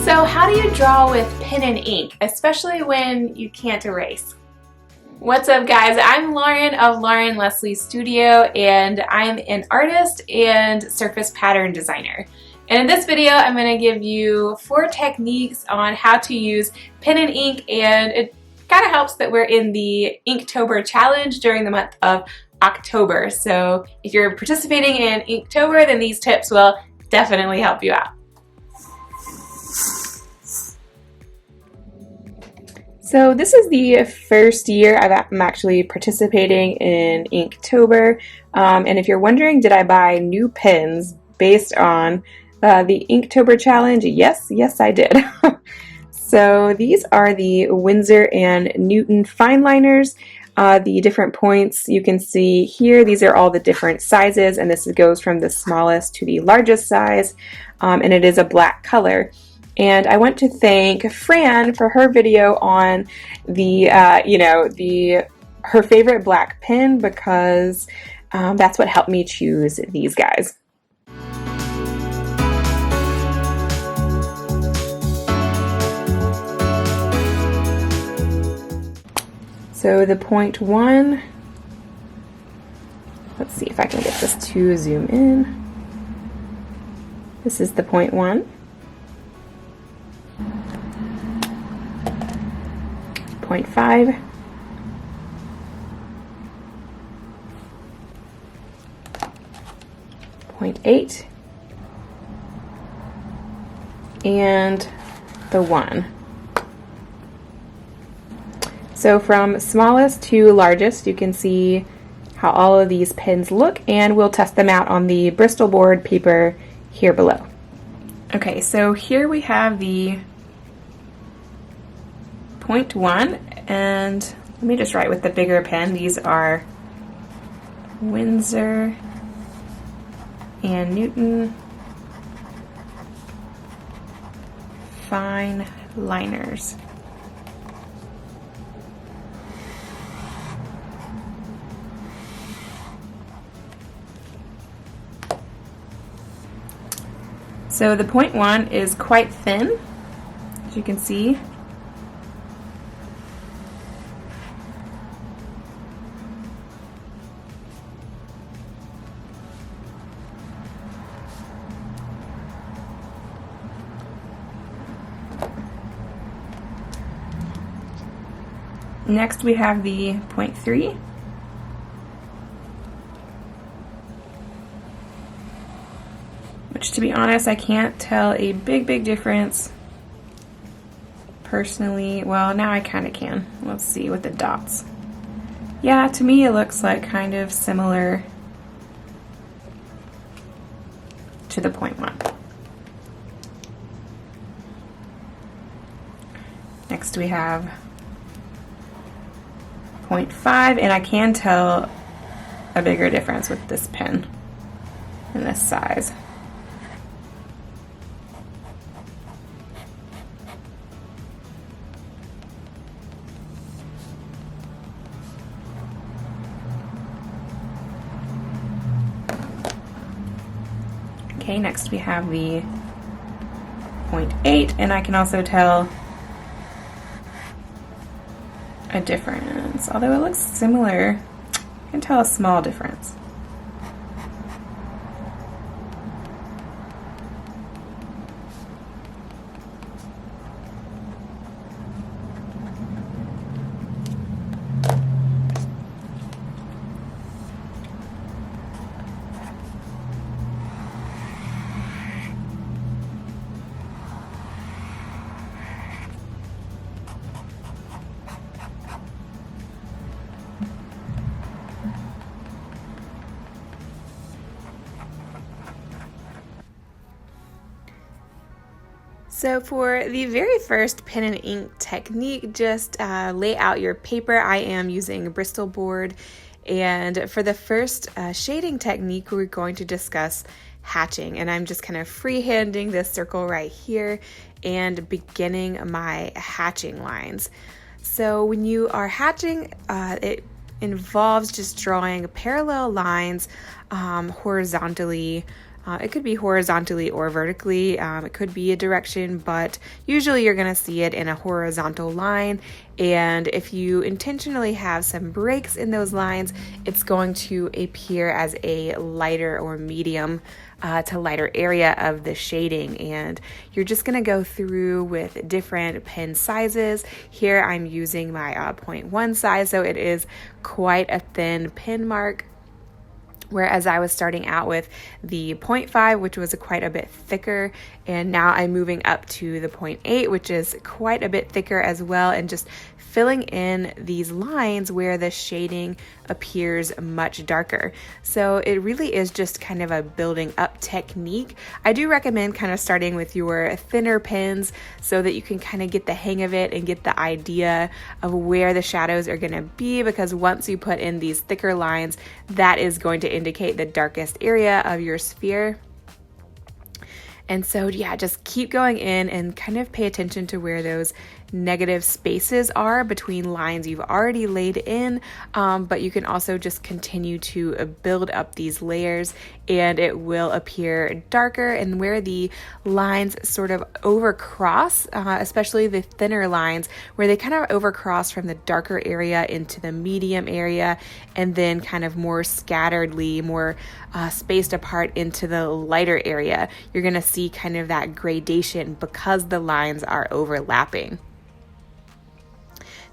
So how do you draw with pen and ink, especially when you can't erase? What's up guys, I'm Lauren of Lauren Leslie Studio and I'm an artist and surface pattern designer. And in this video I'm going to give you 4 techniques on how to use pen and ink, and it kind of helps that we're in the Inktober challenge during the month of October. So if you're participating in Inktober, then these tips will definitely help you out. So this is the first year I'm actually participating in Inktober, and if you're wondering, did I buy new pens based on the Inktober challenge? Yes, I did. So these are the Winsor and Newton fine liners. The different points you can see here, these are all the different sizes, and this goes from the smallest to the largest size, and it is a black color. And I want to thank Fran for her video on the, her favorite black pen, because that's what helped me choose these guys. So the .1, let's see if I can get this to zoom in. This is the .1. 0.5, 0.8, and the 1. So from smallest to largest, you can see how all of these pens look, and we'll test them out on the Bristol board paper here below. Okay, so here we have the .1, and let me just write with the bigger pen. These are Winsor and Newton fine liners. So the .1 is quite thin, as you can see. Next we have the .3. Which, to be honest, I can't tell a big difference personally. Well, now I kind of can. Let's see with the dots. Yeah, to me it looks like kind of similar to the .1. Next we have .5, and I can tell a bigger difference with this pen and this size. Okay, next we have the .8, and I can also tell a difference. Although it looks similar, I can tell a small difference. So for the very first pen and ink technique, just lay out your paper. I am using Bristol board, and for the first shading technique, we're going to discuss hatching, and I'm just kind of freehanding this circle right here and beginning my hatching lines. So when you are hatching, it involves just drawing parallel lines horizontally It could be horizontally or vertically. It could be a direction, but usually you're going to see it in a horizontal line. And if you intentionally have some breaks in those lines, it's going to appear as a lighter or medium to lighter area of the shading. And you're just going to go through with different pen sizes. Here I'm using my 0.1 size, so it is quite a thin pen mark. Whereas I was starting out with the 0.5, which was quite a bit thicker, and now I'm moving up to the 0.8, which is quite a bit thicker as well, and just filling in these lines where the shading appears much darker. So it really is just kind of a building up technique. I do recommend kind of starting with your thinner pens so that you can kind of get the hang of it and get the idea of where the shadows are going to be, because once you put in these thicker lines, that is going to indicate the darkest area of your sphere. And so, yeah, just keep going in and kind of pay attention to where those negative spaces are between lines you've already laid in, but you can also just continue to build up these layers and it will appear darker. And where the lines sort of overcross, especially the thinner lines, where they kind of overcross from the darker area into the medium area and then kind of more scatteredly, more spaced apart into the lighter area, you're going to see kind of that gradation because the lines are overlapping.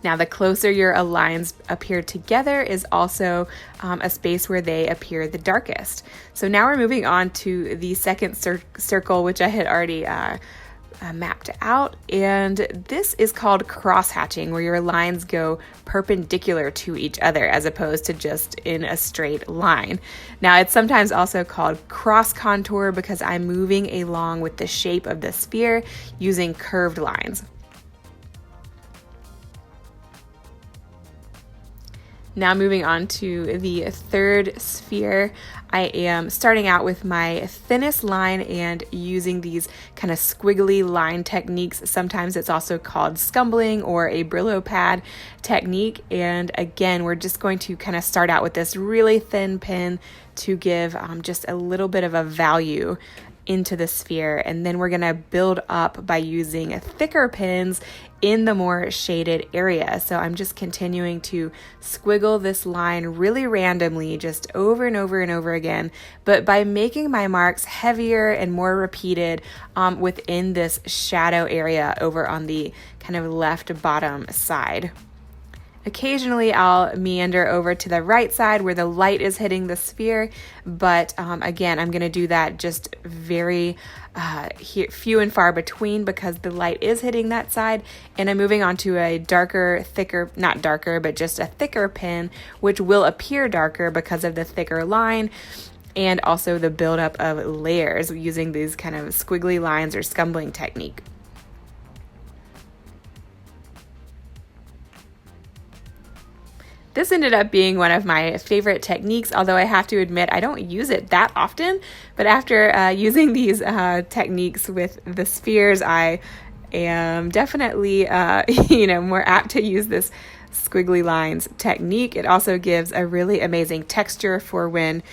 Now, the closer your lines appear together is also a space where they appear the darkest. So now we're moving on to the second circle, which I had already mapped out. And this is called cross-hatching, where your lines go perpendicular to each other as opposed to just in a straight line. Now, it's sometimes also called cross-contour because I'm moving along with the shape of the sphere using curved lines. Now moving on to the third sphere, I am starting out with my thinnest line and using these kind of squiggly line techniques. Sometimes it's also called scumbling or a Brillo pad technique. And again, we're just going to kind of start out with this really thin pen to give just a little bit of a value into the sphere, and then we're going to build up by using thicker pens in the more shaded area. So I'm just continuing to squiggle this line really randomly, just over and over and over again, but by making my marks heavier and more repeated within this shadow area over on the kind of left bottom side. Occasionally I'll meander over to the right side where the light is hitting the sphere, but again, I'm going to do that just very few and far between because the light is hitting that side, and I'm moving on to a darker, thicker, not darker, but just a thicker pen, which will appear darker because of the thicker line and also the buildup of layers using these kind of squiggly lines or scumbling technique. This ended up being one of my favorite techniques, although I have to admit I don't use it that often. But after using these techniques with the spheres, I am definitely more apt to use this squiggly lines technique. It also gives a really amazing texture for when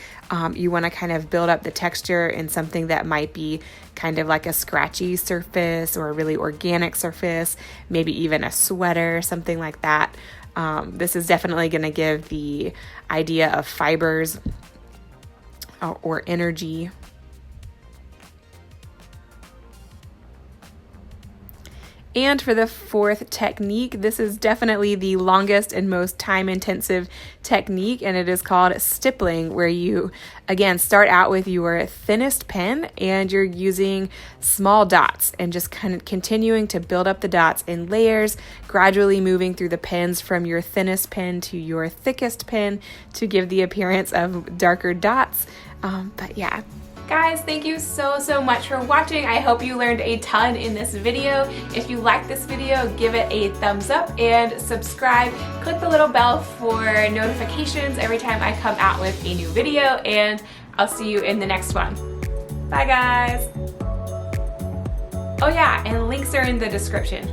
you want to kind of build up the texture in something that might be kind of like a scratchy surface or a really organic surface, maybe even a sweater, something like that. This is definitely going to give the idea of fibers or energy. And for the fourth technique, this is definitely the longest and most time-intensive technique, and it is called stippling, where you, again, start out with your thinnest pen and you're using small dots and just kind of continuing to build up the dots in layers, gradually moving through the pens from your thinnest pen to your thickest pen to give the appearance of darker dots. But yeah. Guys, thank you so much for watching. I hope you learned a ton in this video. If you liked this video, give it a thumbs up and subscribe. Click the little bell for notifications every time I come out with a new video, and I'll see you in the next one. Bye, guys. Oh yeah, and links are in the description.